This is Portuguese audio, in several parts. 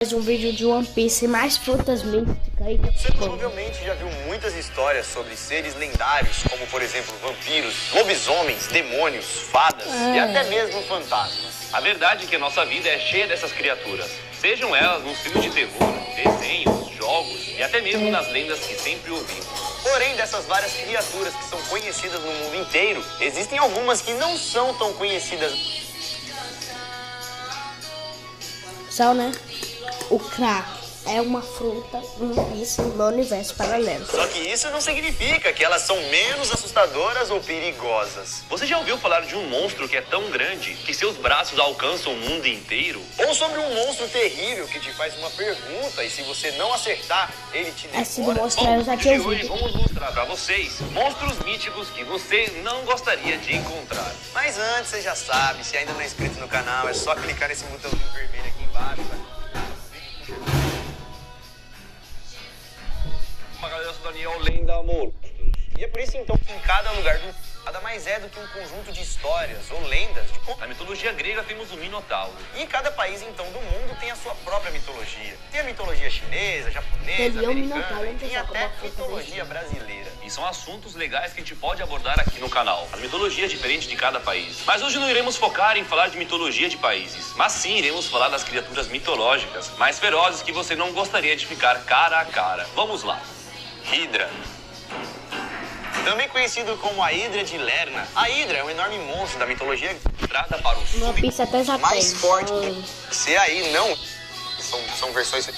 Mais um vídeo de One Piece, mais frutas místicas aí. Você provavelmente já viu muitas histórias sobre seres lendários, como por exemplo vampiros, lobisomens, demônios, fadas e até mesmo fantasmas. A verdade é que a nossa vida é cheia dessas criaturas, sejam elas nos filmes de terror, desenhos, jogos e até mesmo nas lendas que sempre ouvimos. Porém, dessas várias criaturas que são conhecidas no mundo inteiro, existem algumas que não são tão conhecidas. Só, né? O crack é uma fruta no universo paralelo. Só que isso não significa que elas são menos assustadoras ou perigosas. Você já ouviu falar de um monstro que é tão grande que seus braços alcançam o mundo inteiro? Ou sobre um monstro terrível que te faz uma pergunta e se você não acertar, ele te Esse devora? monstro eu já No tinha vídeo de hoje ouvido. vamos mostrar pra vocês monstros míticos que você não gostaria de encontrar. Mas antes, você já sabe, se ainda não é inscrito no canal, é só clicar nesse botãozinho vermelho aqui embaixo. Galera, eu sou Daniel Lenda Amor. E é por isso então que em cada lugar do nada mais é do que um conjunto de histórias ou lendas de Na mitologia grega temos o Minotauro. E cada país então do mundo tem a sua própria mitologia. Tem a mitologia chinesa, japonesa, Ele é o Minotauro, americana, hein, tem pessoal, até como a fruta mitologia brasileira. E são assuntos legais que a gente pode abordar aqui no canal. A mitologia é diferente de cada país. Mas hoje não iremos focar em falar de mitologia de países, mas sim iremos falar das criaturas mitológicas mais ferozes que você não gostaria de ficar cara a cara. Vamos lá. Hidra. Também conhecido como a Hidra de Lerna. A Hidra é um enorme monstro da mitologia Entrada para o Uma sub... pizza até já mais tem. forte que você aí, não. São versões...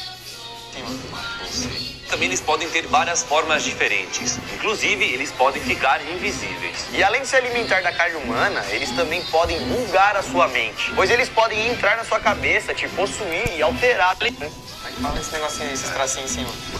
Também eles podem ter várias formas diferentes. Inclusive, eles podem ficar invisíveis. E além de se alimentar da carne humana, eles também podem bugar a sua mente. Pois eles podem entrar na sua cabeça, te possuir e alterar. Fala esse negocinho aí, esses tracinhos em cima.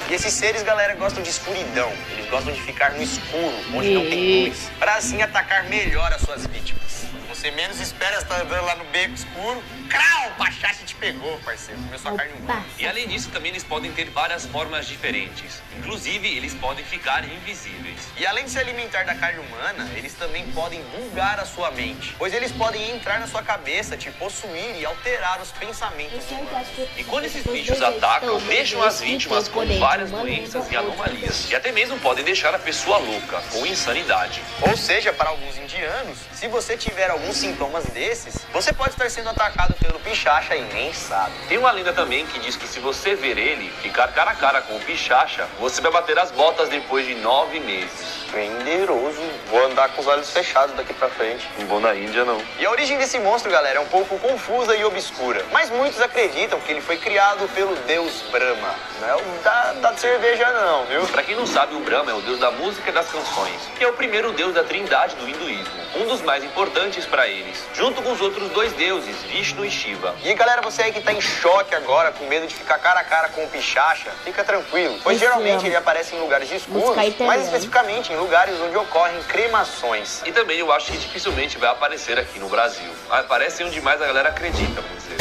E esses seres, galera, gostam de escuridão. Eles gostam de ficar no escuro, onde não tem luz, para assim atacar melhor as suas vítimas. Você menos espera, estar andando lá no beco escuro, crau, o Pachachi te pegou, parceiro, começou a carne humana. E além disso, também eles podem ter várias formas diferentes. Inclusive, eles podem ficar invisíveis. E além de se alimentar da carne humana, eles também podem bugar a sua mente, pois eles podem entrar na sua cabeça, te possuir e alterar os pensamentos humanos. E quando esses bichos atacam, deixam as vítimas com várias doenças e anomalias. E até mesmo podem deixar a pessoa louca, com insanidade. Ou seja, para alguns indianos, se você tiver alguns sintomas desses, você pode estar sendo atacado pelo Pichacha e nem sabe. Tem uma lenda também que diz que se você ver ele, ficar cara a cara com o Pichacha, você vai bater as botas depois de 9 meses. Prenderoso. Vou andar com os olhos fechados daqui pra frente. Não vou na Índia, não. E a origem desse monstro, galera, é um pouco confusa e obscura. Mas muitos acreditam que ele foi criado pelo deus Brahma. Não é o da cerveja não, viu? Pra quem não sabe, o Brahma é o deus da música e das canções, que é o primeiro deus da trindade do hinduísmo, um dos mais importantes para eles, junto com os outros dois deuses, Vishnu e Shiva. E galera, você aí que tá em choque agora, com medo de ficar cara a cara com o Pichacha, fica tranquilo. Pois geralmente ele aparece em lugares escuros, mais especificamente em lugares onde ocorrem cremações. E também eu acho que dificilmente vai aparecer aqui no Brasil. Aparece onde mais a galera acredita, vamos dizer.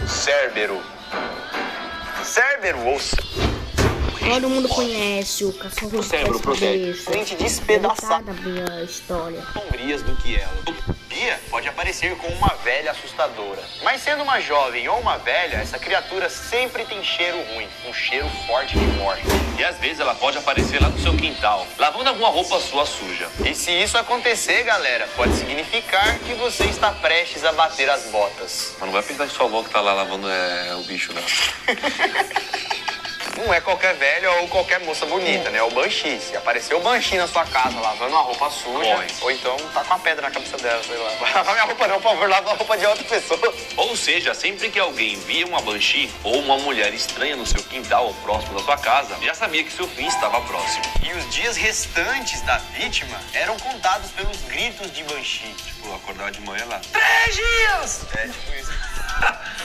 Cérbero. Cérbero ou Todo mundo conhece o cachorro de cérebro protege. Gente despedaçada. Da minha história. Sombrias do que ela. Dia pode aparecer como uma velha assustadora. Mas sendo uma jovem ou uma velha, essa criatura sempre tem cheiro ruim, um cheiro forte de morte. E às vezes ela pode aparecer lá no seu quintal, lavando alguma roupa sua suja. E se isso acontecer, galera, pode significar que você está prestes a bater as botas. Mas não vai pensar que sua avó que tá lá lavando o bicho, não. Não é qualquer velha ou qualquer moça bonita, né? É o Banshee. Se aparecer o Banshee na sua casa lavando uma roupa suja, Corre. ou então tá com uma pedra na cabeça dela, sei lá. Vai lavar minha roupa não, por favor, lava a roupa de outra pessoa. Ou seja, sempre que alguém via uma banshee ou uma mulher estranha no seu quintal ou próximo da sua casa, já sabia que seu fim estava próximo. E os dias restantes da vítima eram contados pelos gritos de Banshee. Tipo, acordar de manhã lá. 3 dias! É, tipo isso.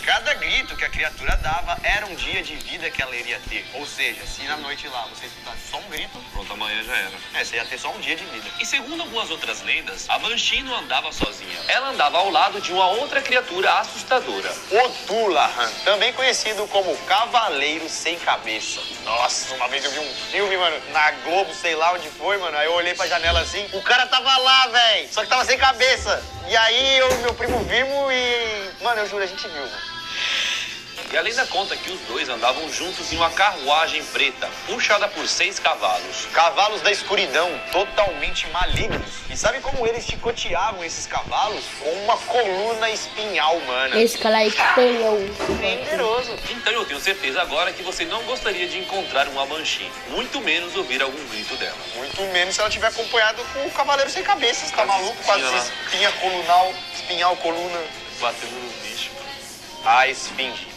Cada grito que a criatura dava era um dia de vida que ela iria ter. Ou seja, se na noite lá você escutasse só um grito, Pronto, amanhã já era. você ia ter só um dia de vida. E segundo algumas outras lendas, a banshee não andava sozinha. Ela andava ao lado de uma outra criatura assustadora. O Tulahan, também conhecido como Cavaleiro Sem Cabeça. Nossa, uma vez eu vi um filme, mano, na Globo, sei lá onde foi, mano. Aí eu olhei pra janela assim, o cara tava lá, velho. Só que tava sem cabeça. E aí eu e meu primo vimos e, mano, eu juro, a gente viu, mano. E a lenda conta que os dois andavam juntos em uma carruagem preta, puxada por 6 cavalos. Cavalos da escuridão, totalmente malignos. E sabe como eles chicoteavam esses cavalos? Com uma coluna espinhal humana. Esse cara aí que tem Poderoso. Então eu tenho certeza agora que você não gostaria de encontrar uma Banshee, muito menos ouvir algum grito dela. Muito menos se ela tiver acompanhado com o Cavaleiro Sem Cabeças, tá maluco? Espinha lá. Quase espinha colunal, espinhal coluna. Batendo nos bichos. A esfinge.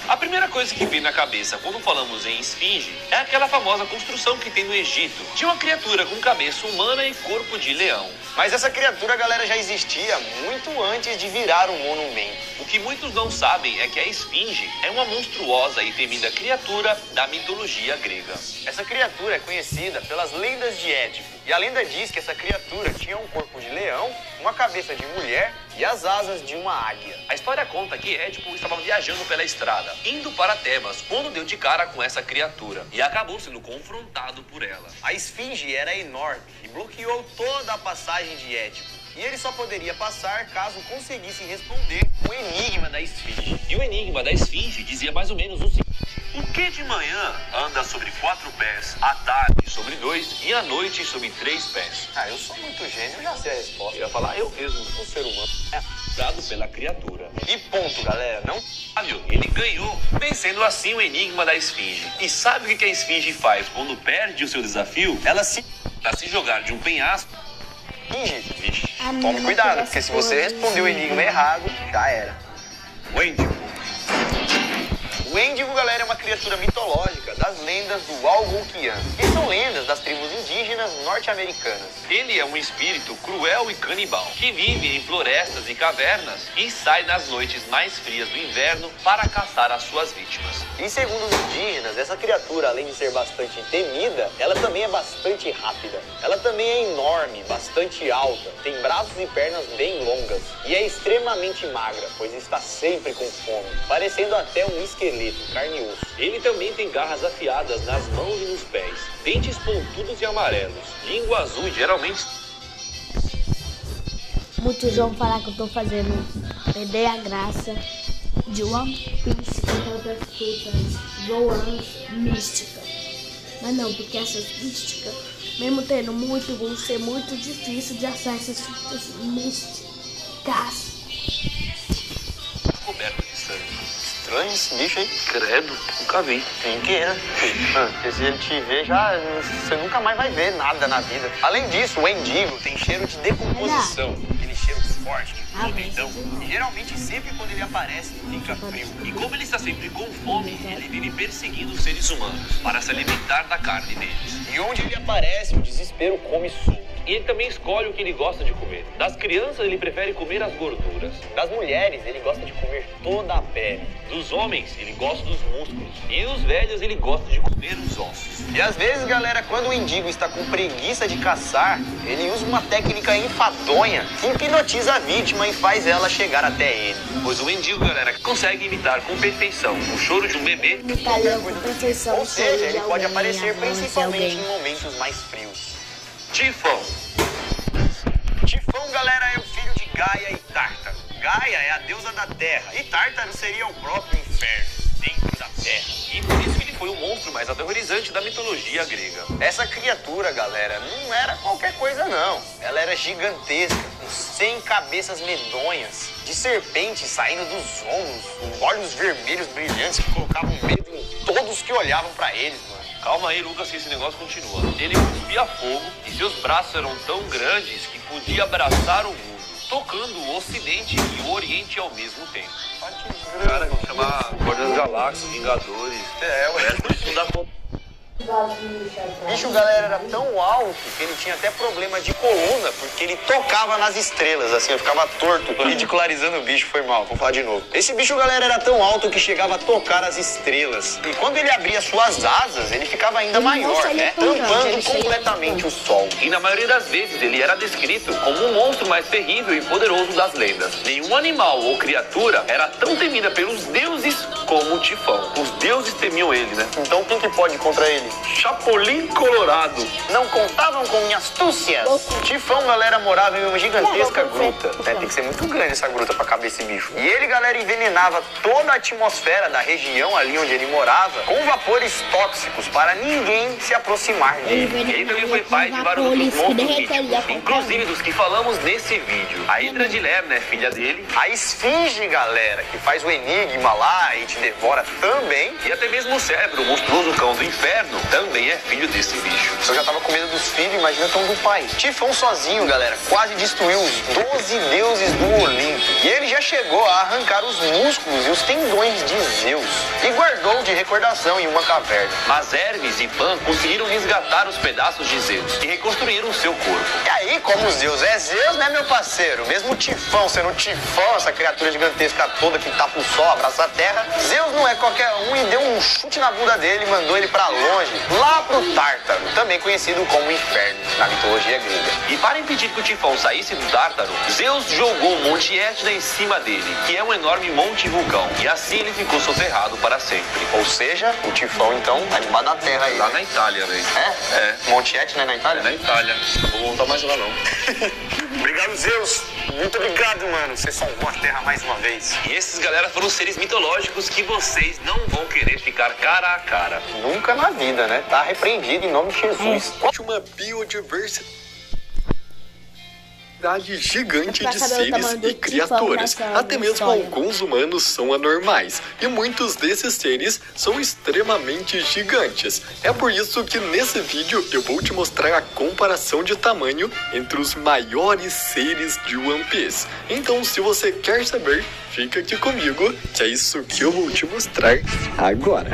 A primeira coisa que vem na cabeça quando falamos em esfinge é aquela famosa construção que tem no Egito, de uma criatura com cabeça humana e corpo de leão. Mas essa criatura, galera, já existia muito antes de virar um monumento. O que muitos não sabem é que a esfinge é uma monstruosa e temida criatura da mitologia grega. Essa criatura é conhecida pelas lendas de Édipo. E a lenda diz que essa criatura tinha um corpo de leão, uma cabeça de mulher e as asas de uma águia. A história conta que Édipo estava viajando pela estrada, indo para Tebas, quando deu de cara com essa criatura e acabou sendo confrontado por ela. A esfinge era enorme e bloqueou toda a passagem de Édipo. E ele só poderia passar caso conseguisse responder o enigma da esfinge. E o enigma da esfinge dizia mais ou menos o seguinte: por que de manhã anda sobre 4 pés, à tarde sobre 2 e à noite sobre 3 pés? Ah, eu sou muito gênio, eu já sei a resposta. Eu ia falar eu mesmo, O ser humano. dado pela criatura. E ponto, galera. Não Ele ganhou, vencendo assim o enigma da esfinge. E sabe o que a esfinge faz quando perde o seu desafio? ela se Pra se jogar de um penhasco. finge. Vixe, Tome cuidado, porque se você responder o enigma errado, já era. o Índigo. O Índigo, galera, é uma criatura mitológica das lendas do Algonquian, que são lendas das tribos indígenas norte-americanas. Ele é um espírito cruel e canibal, que vive em florestas e cavernas e sai nas noites mais frias do inverno para caçar as suas vítimas. E segundo os indígenas, essa criatura, além de ser bastante temida, ela também é bastante rápida. Ela também é enorme, bastante alta, tem braços e pernas bem longas e é extremamente magra, pois está sempre com fome, parecendo até um esqueleto, carne e osso. Ele também tem garras afiadas nas mãos e nos pés, dentes pontudos e amarelos, língua azul e geralmente... Muitos vão falar que eu tô fazendo perder a graça de One Piece com outras frutas voantes místicas. Mas não, porque essas místicas, mesmo tendo muito, vão ser muito difícil de achar essas frutas místicas. coberto de sangue. Estranho esse bicho aí. Credo, nunca vi. Tem que, né? Porque se ele te ver, você nunca mais vai ver nada na vida. Além disso, o endigo tem cheiro de decomposição. Aquele cheiro forte, de podridão. E geralmente, sempre quando ele aparece, fica frio. E como ele está sempre com fome, ele vive perseguindo os seres humanos para se alimentar da carne deles. E onde ele aparece, o desespero come solto. E ele também escolhe o que ele gosta de comer. Das crianças, ele prefere comer as gorduras. Das mulheres, ele gosta de comer toda a pele. Dos homens, ele gosta dos músculos. E os velhos, ele gosta de comer os ossos. E às vezes, galera, quando o endigo está com preguiça de caçar, ele usa uma técnica enfadonha que hipnotiza a vítima e faz ela chegar até ele. Pois o mendigo, galera, consegue imitar com perfeição o choro de um bebê. Imitar com perfeição. Ou seja, ele pode alguém, aparecer avance principalmente alguém. em momentos mais frios. Tifão. Tifão, galera, é o filho de Gaia e Tártaro. Gaia é a deusa da terra e Tártaro seria o próprio inferno, dentro da terra. E por isso ele foi o monstro mais aterrorizante da mitologia grega. Essa criatura, galera, não era qualquer coisa, não. Ela era gigantesca, com 100 cabeças medonhas, de serpentes saindo dos ombros, com olhos vermelhos brilhantes que colocavam medo em todos que olhavam pra eles, mano. Calma aí, Lucas, que esse negócio continua. Ele cuspia fogo e seus braços eram tão grandes que podia abraçar o mundo, tocando o Ocidente e o Oriente ao mesmo tempo. Cara, chamar Guardiões das Galáxias, Vingadores. Isso não dá conta. O bicho, galera, era tão alto que ele tinha até problema de coluna, porque ele tocava nas estrelas, assim, eu ficava torto, ridicularizando o bicho, foi mal, vou falar de novo. Esse bicho, galera, era tão alto que chegava a tocar as estrelas. E quando ele abria suas asas, ele ficava ainda maior, né? Tampando completamente o sol. E na maioria das vezes ele era descrito como o monstro mais terrível e poderoso das lendas. Nenhum animal ou criatura era tão temida pelos deuses como Tifão. Os deuses temiam ele, né? Então quem que pode ir contra ele? Chapolin Colorado. Não contavam com minhas astúcias. Tifão, galera, morava em uma gigantesca gruta. Tem que ser muito grande essa gruta pra caber esse bicho. E ele, galera, envenenava toda a atmosfera da região ali onde ele morava com vapores tóxicos para ninguém se aproximar dele. Ele também foi pai de vários outros monstros míticos, inclusive dos que falamos nesse vídeo. A Hidra de Lerna é filha dele. A Esfinge, galera, que faz o enigma lá e te devora também. E até mesmo o Cérebro, o monstruoso cão do inferno, também é filho desse bicho. Eu já tava com medo dos filhos, imagina então do pai. Tifão sozinho, galera, quase destruiu os 12 deuses do Olimpo. E ele já chegou a arrancar os músculos e os tendões de Zeus. E guardou de recordação em uma caverna. Mas Hermes e Pan conseguiram resgatar os pedaços de Zeus e reconstruíram seu corpo. E aí, como Zeus é Zeus, né, meu parceiro? Mesmo o Tifão sendo Tifão, essa criatura gigantesca toda que tapa o sol, abraça a terra, Zeus não é qualquer um e deu um chute na bunda dele e mandou ele pra longe, lá pro Tártaro, também conhecido como Inferno, na mitologia grega. E para impedir que o Tifão saísse do Tártaro, Zeus jogou o Monte Etna em cima dele, que é um enorme monte vulcão, e assim ele ficou soterrado para sempre. Ou seja, o Tifão, então, tá debaixo da terra aí. Lá na Itália, velho. É? Monte Etna é na Itália? É na Itália. Não vou voltar mais lá, não. Obrigado, Zeus. Muito obrigado, mano. Você salvou a terra mais uma vez. E esses, galera, foram seres mitológicos que vocês não vão querer ficar cara a cara. Nunca na vida, né? Tá repreendido em nome de Jesus. Uma biodiversidade gigante de seres e criaturas. Até mesmo alguns humanos são anormais e muitos desses seres são extremamente gigantes. É por isso que nesse vídeo eu vou te mostrar a comparação de tamanho entre os maiores seres de One Piece. Então, se você quer saber, fica aqui comigo, que é isso que eu vou te mostrar agora.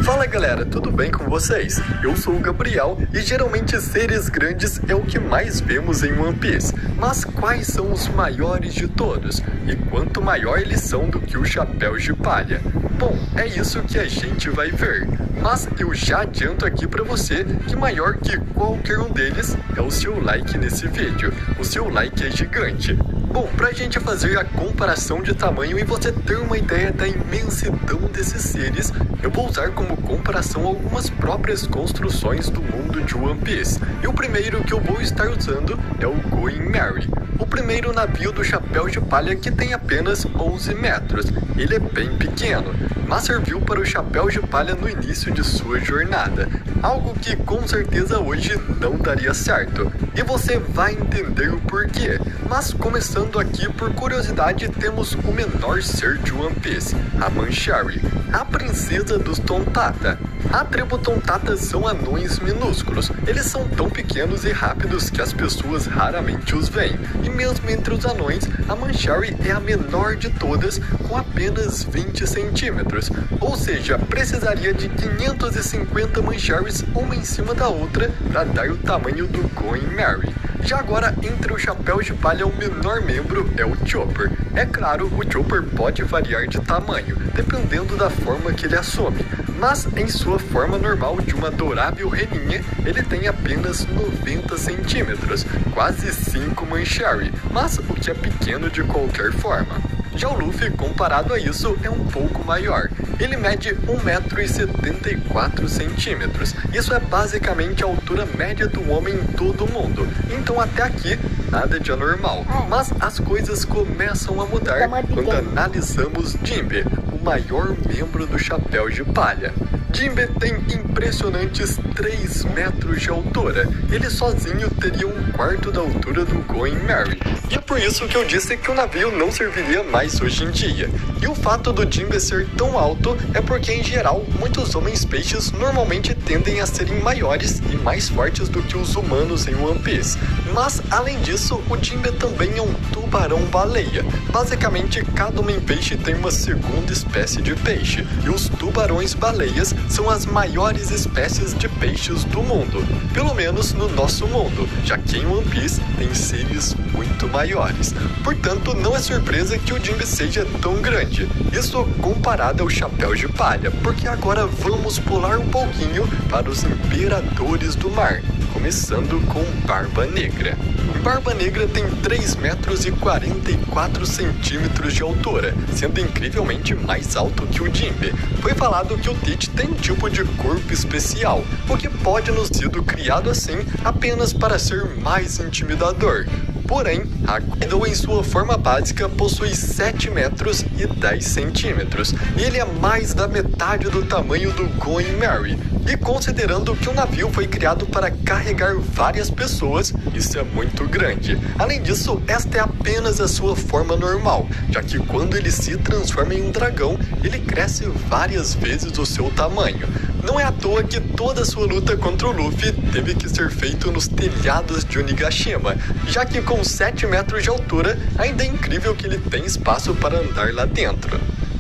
Fala galera, tudo bem com vocês? Eu sou o Gabriel e geralmente seres grandes é o que mais vemos em One Piece. Mas quais são os maiores de todos? E quanto maior eles são do que o Chapéu de Palha? Bom, é isso que a gente vai ver. Mas eu já adianto aqui pra você que maior que qualquer um deles é o seu like nesse vídeo. O seu like é gigante. Bom, pra gente fazer a comparação de tamanho e você ter uma ideia da imensidão desses seres, eu vou usar como comparação algumas próprias construções do mundo de One Piece. E o primeiro que eu vou estar usando é o Going Merry, o primeiro navio do Chapéu de Palha que tem apenas 11 metros. Ele é bem pequeno, mas serviu para o Chapéu de Palha no início de sua jornada, algo que com certeza hoje não daria certo. E você vai entender o porquê. Mas começando aqui por curiosidade, temos o menor ser de One Piece, a Manchari, a princesa dos Tontata. A tribo Tontata são anões minúsculos. Eles são tão pequenos e rápidos que as pessoas raramente os veem. E mesmo entre os anões, a Manchari é a menor de todas, com apenas 20 centímetros. Ou seja, precisaria de 550 Mancharis uma em cima da outra para dar o tamanho do Going Merry. Já agora, entre o Chapéu de Palha, o menor membro é o Chopper. É claro, o Chopper pode variar de tamanho, dependendo da forma que ele assume. Mas em sua forma normal de uma adorável reninha, ele tem apenas 90 centímetros, quase 5 Manchari, mas o que é pequeno de qualquer forma. Já o Luffy, comparado a isso, é um pouco maior. Ele mede 1,74 m. Isso é basicamente a altura média do homem em todo o mundo. Então até aqui, nada de anormal. Mas as coisas começam a mudar quando analisamos Jinbe, o maior membro do Chapéu de Palha. Jinbe tem impressionantes 3 metros de altura. Ele sozinho teria 1/4 da altura do Going Merry. E é por isso que eu disse que o navio não serviria mais hoje em dia. E o fato do Jinbe ser tão alto é porque, em geral, muitos homens-peixes normalmente tendem a serem maiores e mais fortes do que os humanos em One Piece. Mas, além disso, o Jinbe também é um tubarão-baleia. Basicamente, cada homem-peixe tem uma segunda espécie de peixe. E os tubarões-baleias são as maiores espécies de peixes do mundo. Pelo menos no nosso mundo, já que em One Piece tem seres muito maiores. Portanto, não é surpresa que o Jinbe seja tão grande. Isso comparado ao Chapéu de Palha, porque agora vamos pular um pouquinho para os imperadores do mar, começando com Barba Negra. Barba Negra tem 3 metros e 44 centímetros de altura, sendo incrivelmente mais alto que o Jimbe. Foi falado que o Tite tem um tipo de corpo especial, o que pode ter sido criado assim apenas para ser mais intimidador. Porém, a Kaido em sua forma básica possui 7 metros e 10 centímetros, e ele é mais da metade do tamanho do Going Merry. E considerando que o navio foi criado para carregar várias pessoas, isso é muito grande. Além disso, esta é apenas a sua forma normal, já que quando ele se transforma em um dragão, ele cresce várias vezes o seu tamanho. Não é à toa que toda sua luta contra o Luffy teve que ser feito nos telhados de Onigashima, já que com 7 metros de altura, ainda é incrível que ele tem espaço para andar lá dentro.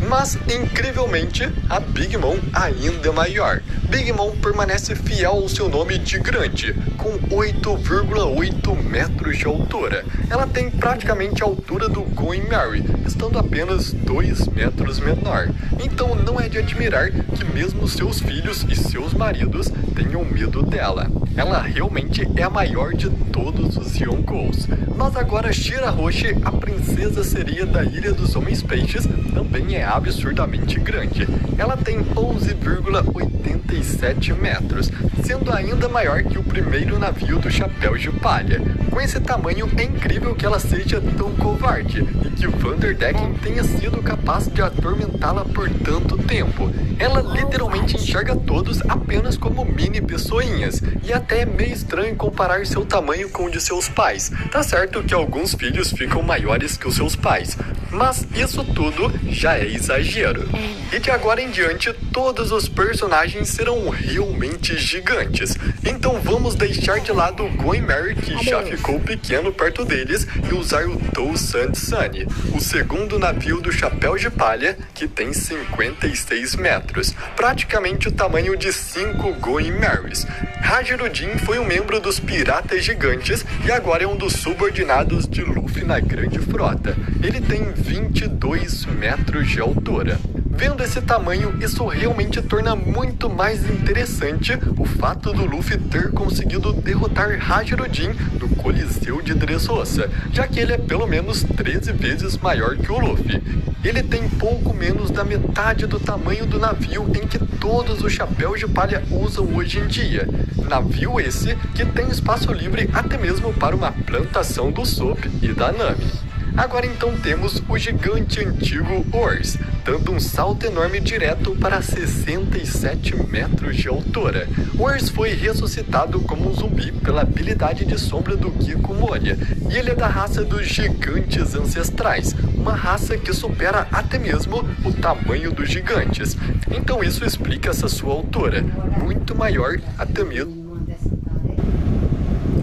Mas, incrivelmente, a Big Mom ainda é maior. Big Mom permanece fiel ao seu nome de grande, com 8,8 metros de altura. Ela tem praticamente a altura do Going Merry, estando apenas 2 metros menor. Então não é de admirar que mesmo seus filhos e seus maridos tenham medo dela. Ela realmente é a maior de todos os Yonkous. Mas agora Shirahoshi, a princesa sereia da Ilha dos Homens Peixes, também é absurdamente grande. Ela tem 11,87 metros, sendo ainda maior que o primeiro navio do Chapéu de Palha. Com esse tamanho, é incrível que ela seja tão covarde e que Vanderdecken tenha sido capaz de atormentá-la por tanto tempo. Ela literalmente enxerga todos apenas como mini pessoinhas, e até é meio estranho comparar seu tamanho com o de seus pais. Tá certo que alguns filhos ficam maiores que os seus pais, mas isso tudo já é exagero. E de agora em diante, todos os personagens serão realmente gigantes. Então vamos deixar de lado o Going Merry, que já ficou pequeno perto deles, e usar o Tousan Sunny, o segundo navio do Chapéu de Palha, que tem 56 metros, praticamente o tamanho de 5 Going Merrys. Hajirudin foi um membro dos Piratas Gigantes e agora é um dos subordinados de Luffy na Grande Frota. Ele tem 22 metros de altura. Vendo esse tamanho, isso realmente torna muito mais interessante o fato do Luffy ter conseguido derrotar Hajirudin no Coliseu de Dressrosa, já que ele é pelo menos 13 vezes maior que o Luffy. Ele tem pouco menos da metade do tamanho do navio em que todos os Chapéus de Palha usam hoje em dia. Navio esse que tem espaço livre até mesmo para uma plantação do Sop e da Nami. Agora então temos o gigante antigo Ors, dando um salto enorme direto para 67 metros de altura. Ors foi ressuscitado como um zumbi pela habilidade de sombra do Gecko Moria, e ele é da raça dos gigantes ancestrais, uma raça que supera até mesmo o tamanho dos gigantes. Então isso explica essa sua altura, muito maior até mesmo.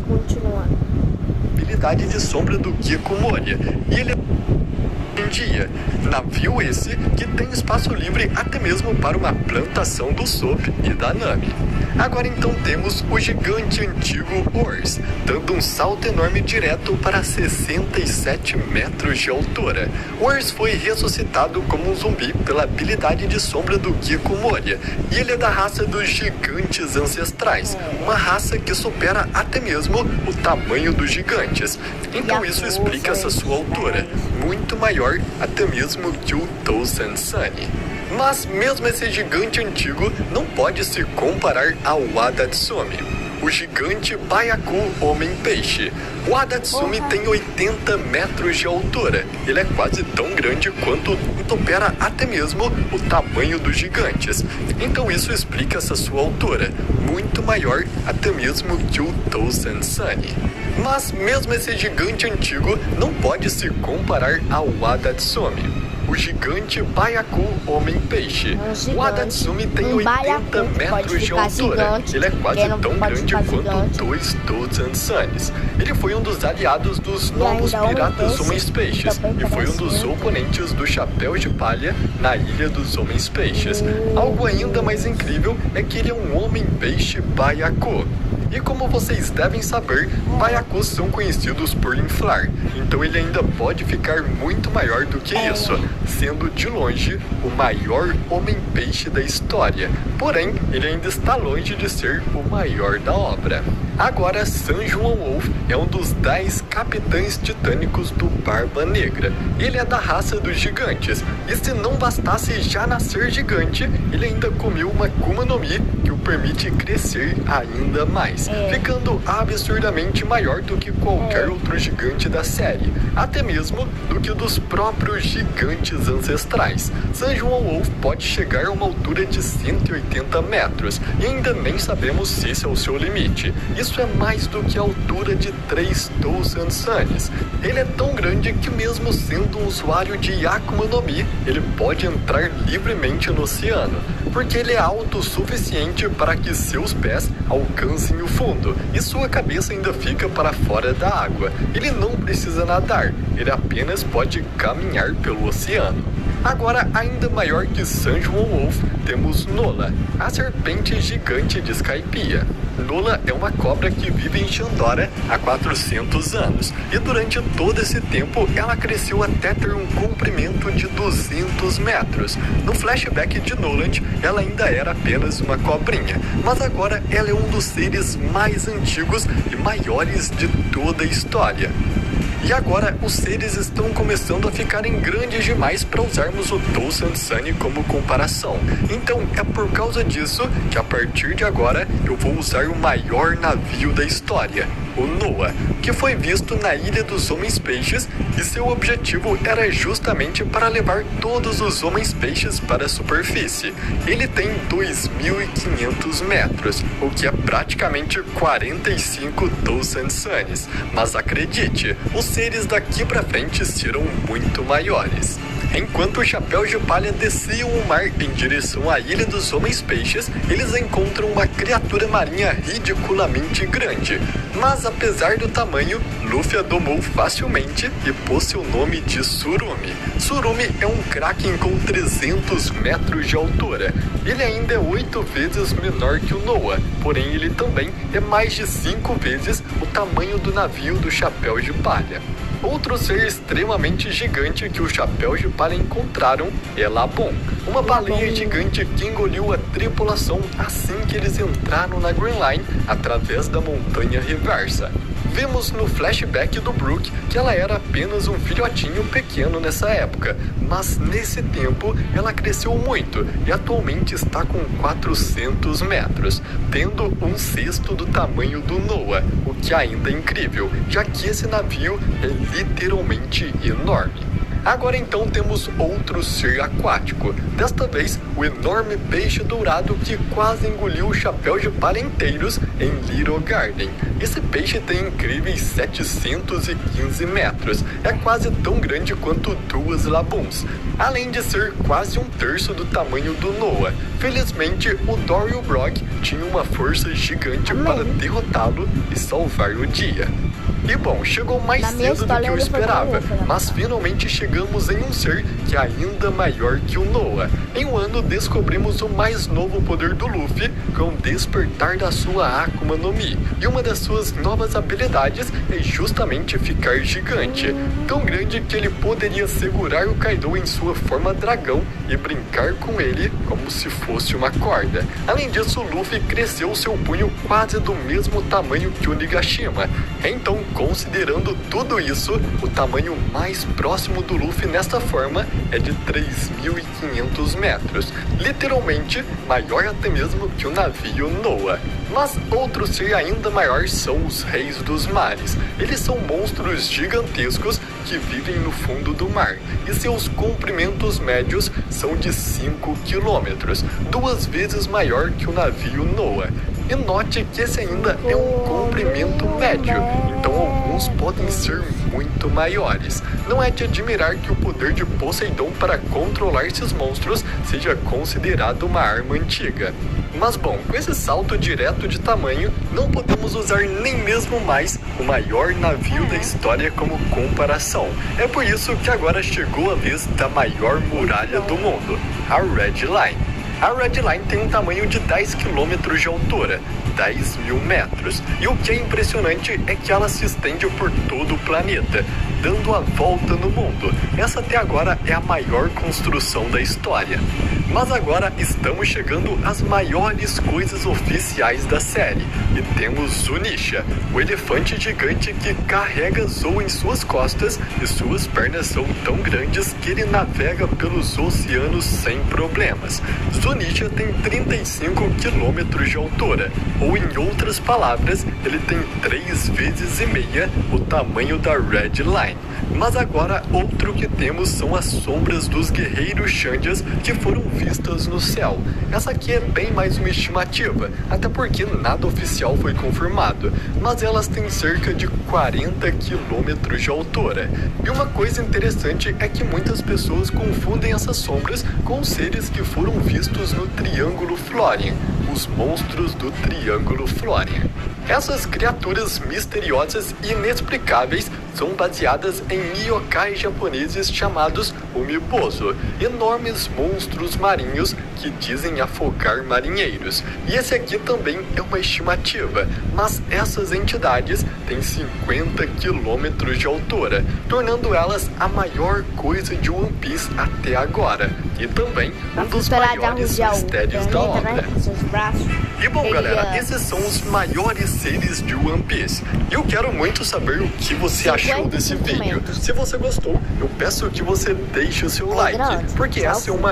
Continuando. Habilidade de sombra do Gecko Moria, e ele em dia. Navio esse que tem espaço livre até mesmo para uma plantação do Sop e da Nami. Agora então temos o gigante antigo Ors, dando um salto enorme direto para 67 metros de altura. Ors foi ressuscitado como um zumbi pela habilidade de sombra do Gecko Moria, e ele é da raça dos gigantes ancestrais, uma raça que supera até mesmo o tamanho dos gigantes. Então isso explica essa sua altura, muito maior até mesmo que o Tousan Sunny. Mas mesmo esse gigante antigo não pode se comparar ao Adatsumi, o gigante Byaku Homem-Peixe. O Adatsumi tem 80 metros de altura. Ele é quase tão grande quanto supera até mesmo o tamanho dos gigantes. Então isso explica essa sua altura, muito maior até mesmo que o Tousan Sunny. Mas mesmo esse gigante antigo não pode se comparar ao Adatsumi, o gigante Byaku Homem-Peixe. O Adatsumi tem 80 metros de altura. Ele é quase tão grande quanto 2 Tousan Sunnys. Ele foi um dos aliados dos novos Piratas Homens-Peixes e foi um dos oponentes do Chapéu de Palha na Ilha dos Homens-Peixes. Algo ainda mais incrível é que ele é um Homem-Peixe Byaku. E como vocês devem saber, Byakus são conhecidos por inflar, então ele ainda pode ficar muito maior do que isso, sendo de longe o maior homem-peixe da história. Porém, ele ainda está longe de ser o maior da obra. Agora, San Juan Wolf é um dos 10 capitães titânicos do Barba Negra. Ele é da raça dos gigantes, e se não bastasse já nascer gigante, ele ainda comeu uma Akuma no Mi que o permite crescer ainda mais, ficando absurdamente maior do que qualquer outro gigante da série, até mesmo do que dos próprios gigantes ancestrais. San Juan Wolf pode chegar a uma altura de 180 metros, e ainda nem sabemos se esse é o seu limite. Isso é mais do que a altura de 3 Tousan Suns. Ele é tão grande que mesmo sendo um usuário de Akuma no Mi, ele pode entrar livremente no oceano, porque ele é alto o suficiente para que seus pés alcancem o fundo e sua cabeça ainda fica para fora da água. Ele não precisa nadar, ele apenas pode caminhar pelo oceano. Agora, ainda maior que San Juan Wolf, temos Nola, a serpente gigante de Skypiea. Nola é uma cobra que vive em Shandora há 400 anos, e durante todo esse tempo ela cresceu até ter um comprimento de 200 metros. No flashback de Noland, ela ainda era apenas uma cobrinha, mas agora ela é um dos seres mais antigos e maiores de toda a história. E agora, os seres estão começando a ficarem grandes demais para usarmos o Tousan Sun como comparação. Então, é por causa disso que a partir de agora eu vou usar o maior navio da história, o Noah, que foi visto na Ilha dos Homens Peixes, e seu objetivo era justamente para levar todos os Homens Peixes para a superfície. Ele tem 2.500 metros, o que é praticamente 45 Tousan Suns, mas acredite, os seres daqui para frente serão muito maiores. Enquanto os Chapéus de Palha desciam o mar em direção à Ilha dos Homens Peixes, eles encontram uma criatura marinha ridiculamente grande. Mas apesar do tamanho, Luffy a domou facilmente e pôs seu nome de Tsurumi. Tsurumi é um Kraken com 300 metros de altura. Ele ainda é 8 vezes menor que o Noah, porém ele também é mais de 5 vezes o tamanho do navio do Chapéu de Palha. Outro ser extremamente gigante que os Chapéus de Palha encontraram é Labum, uma baleia gigante que engoliu a tripulação assim que eles entraram na Green Line através da Montanha Reversa. Vemos no flashback do Brook que ela era apenas um filhotinho pequeno nessa época, mas nesse tempo ela cresceu muito e atualmente está com 400 metros, tendo 1/6 do tamanho do Noah, o que ainda é incrível, já que esse navio é literalmente enorme. Agora então temos outro ser aquático, desta vez o enorme peixe dourado que quase engoliu os Chapéus de Palha inteiros em Little Garden. Esse peixe tem incríveis 715 metros, é quase tão grande quanto 2 Labuns, além de ser quase 1/3 do tamanho do Noah. Felizmente, o Dory e o Brock tinham uma força gigante para derrotá-lo e salvar o dia. E bom, chegou mais cedo do que eu esperava, mas finalmente chegamos em um ser que é ainda maior que o Noah. Em um ano descobrimos o mais novo poder do Luffy com o despertar da sua Akuma no Mi. E uma das suas novas habilidades é justamente ficar gigante, tão grande que ele poderia segurar o Kaido em sua forma dragão e brincar com ele como se fosse uma corda. Além disso, o Luffy cresceu seu punho quase do mesmo tamanho que o Nigashima. Então, considerando tudo isso, o tamanho mais próximo do Luffy nesta forma é de 3.500 metros, literalmente maior até mesmo que o navio Noah. Mas outro ser ainda maior são os Reis dos Mares. Eles são monstros gigantescos que vivem no fundo do mar, e seus comprimentos médios são de 5 quilômetros, 2 vezes maior que o navio Noah. E note que esse ainda é um comprimento médio, então alguns podem ser muito maiores. Não é de admirar que o poder de Poseidon para controlar esses monstros seja considerado uma arma antiga. Mas bom, com esse salto direto de tamanho, não podemos usar nem mesmo mais o maior navio da história como comparação. É por isso que agora chegou a vez da maior muralha do mundo, a Red Line. A Red Line tem um tamanho de 10 km de altura, 10.000 metros, e o que é impressionante é que ela se estende por todo o planeta, dando a volta no mundo. Essa até agora é a maior construção da história. Mas agora estamos chegando às maiores coisas oficiais da série. E temos Zunisha, o elefante gigante que carrega Zou em suas costas e suas pernas são tão grandes que ele navega pelos oceanos sem problemas. Zunisha tem 35 quilômetros de altura, ou em outras palavras, ele tem 3,5 vezes o tamanho da Red Line. Mas agora outro que temos são as sombras dos guerreiros Shandias que foram vistas no céu. Essa aqui é bem mais uma estimativa, até porque nada oficial foi confirmado, mas elas têm cerca de 40 quilômetros de altura. E uma coisa interessante é que muitas pessoas confundem essas sombras com seres que foram vistos no Triângulo Florian, os monstros do Triângulo Florian. Essas criaturas misteriosas e inexplicáveis são baseadas em yokai japoneses chamados Umibozu, enormes monstros marinhos que dizem afogar marinheiros. E esse aqui também é uma estimativa, mas essas entidades têm 50 quilômetros de altura, tornando elas a maior coisa de One Piece até agora, e também um dos maiores mistérios da obra. E bom, galera, esses são os maiores seres de One Piece. Eu quero muito saber o que você achou desse vídeo. Se você gostou, eu peço que você deixe o seu like, porque essa é uma